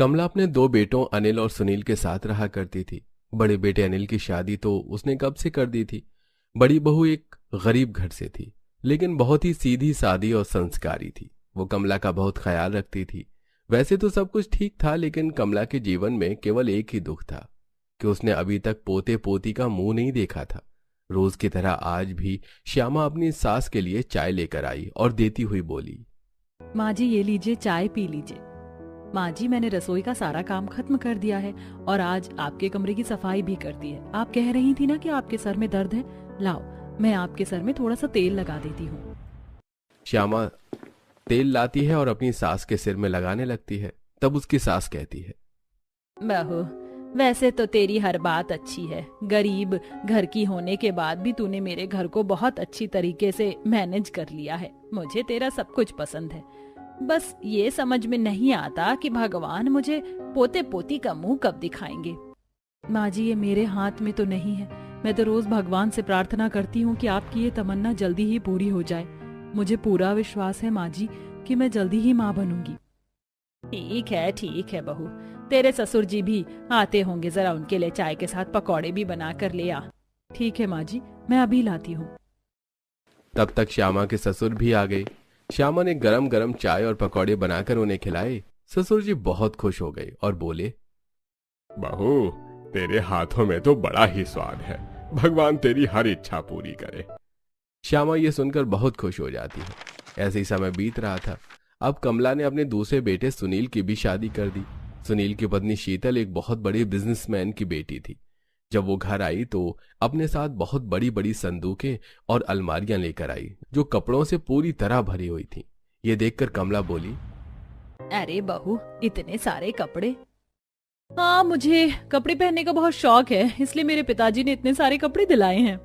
कमला अपने दो बेटों अनिल और सुनील के साथ रहा करती थी। बड़े बेटे अनिल की शादी तो उसने कब से कर दी थी। बड़ी बहू एक गरीब घर से थी, लेकिन बहुत ही सीधी सादी और संस्कारी थी। वो कमला का बहुत ख्याल रखती थी। वैसे तो सब कुछ ठीक था, लेकिन कमला के जीवन में केवल एक ही दुख था कि उसने अभी तक पोते पोती का मुंह नहीं देखा था। रोज की तरह आज भी श्यामा अपनी सास के लिए चाय लेकर आई और देती हुई बोली, माँ जी ये लीजिए, चाय पी लीजिए। माँ जी मैंने रसोई का सारा काम खत्म कर दिया है और आज आपके कमरे की सफाई भी कर दी है। आप कह रही थी ना कि आपके सर में दर्द है, लाओ मैं आपके सर में थोड़ा सा तेल लगा देती हूँ। श्यामा तेल लाती है और अपनी सास के सिर में लगाने लगती है। तब उसकी सास कहती है, बहू वैसे तो तेरी हर बात अच्छी है, गरीब घर की होने के बाद भी तूने मेरे घर को बहुत अच्छी तरीके से मैनेज कर लिया है। मुझे तेरा सब कुछ पसंद है। बस ये समझ में नहीं आता कि भगवान मुझे पोते पोती का मुंह कब दिखाएंगे। माँ जी ये मेरे हाथ में तो नहीं है। मैं तो रोज भगवान से प्रार्थना करती हूँ कि आपकी ये तमन्ना जल्दी ही पूरी हो जाए। मुझे पूरा विश्वास है माँ जी कि मैं जल्दी ही माँ बनूंगी। ठीक है बहू, तेरे ससुर जी भी आते होंगे, जरा उनके लिए चाय के साथ पकौड़े भी बना कर ले आ। ठीक है माँ जी, मैं अभी लाती हूँ। तब तक श्यामा के ससुर भी आ गए। श्यामा ने गरम गरम चाय और पकौड़े बनाकर उन्हें खिलाए। ससुर जी बहुत खुश हो गए और बोले, बहू तेरे हाथों में तो बड़ा ही स्वाद है, भगवान तेरी हर इच्छा पूरी करे। श्यामा ये सुनकर बहुत खुश हो जाती है। ऐसे ही समय बीत रहा था। अब कमला ने अपने दूसरे बेटे सुनील की भी शादी कर दी। सुनील की पत्नी शीतल एक बहुत बड़े बिजनेसमैन की बेटी थी। जब वो घर आई तो अपने साथ बहुत बड़ी बड़ी संदूकें और अलमारियां लेकर आई, जो कपड़ों से पूरी तरह भरी हुई थी। ये देखकर कमला बोली, अरे बहू इतने सारे कपड़े। हाँ मुझे कपड़े पहनने का बहुत शौक है, इसलिए मेरे पिताजी ने इतने सारे कपड़े दिलाए हैं।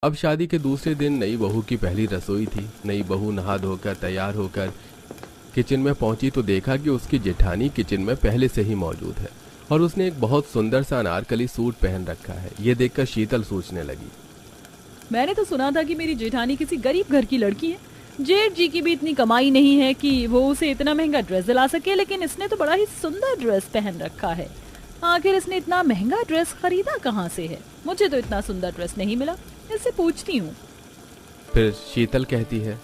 अब शादी के दूसरे दिन नई बहू की पहली रसोई थी। नई बहू नहा धोकर तैयार होकर किचन में पहुंची तो देखा कि उसकी जेठानी किचन में पहले से ही मौजूद है और उसने एक बहुत सुंदर सा अनारकली सूट पहन रखा है। ये देखकर शीतल सोचने लगी, मैंने तो सुना था कि मेरी जेठानी किसी गरीब घर की लड़की है। जेठ जी की भी इतनी कमाई नहीं है कि वो उसे इतना महंगा ड्रेस दिला सके, लेकिन इसने तो बड़ा ही सुंदर ड्रेस पहन रखा है। आखिर इसने इतना महंगा ड्रेस खरीदा कहाँ से है? मुझे तो इतना सुंदर ड्रेस नहीं मिला, इससे पूछती हूँ। फिर शीतल कहती है,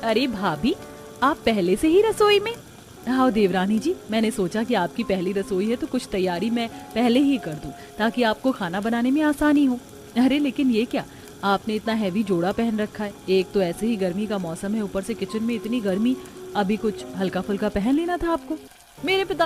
अरे भाभी आप पहले से ही रसोई में? हाँ देवरानी जी, मैंने सोचा कि आपकी पहली रसोई है तो कुछ तैयारी मैं पहले ही कर दूं ताकि आपको खाना बनाने में आसानी हो। अरे लेकिन ये क्या, आपने इतना हैवी जोड़ा पहन रखा है। एक तो ऐसे ही गर्मी का मौसम है, ऊपर से किचन में इतनी गर्मी, अभी कुछ हल्का फुल्का पहन लेना था आपको। मेरे पिता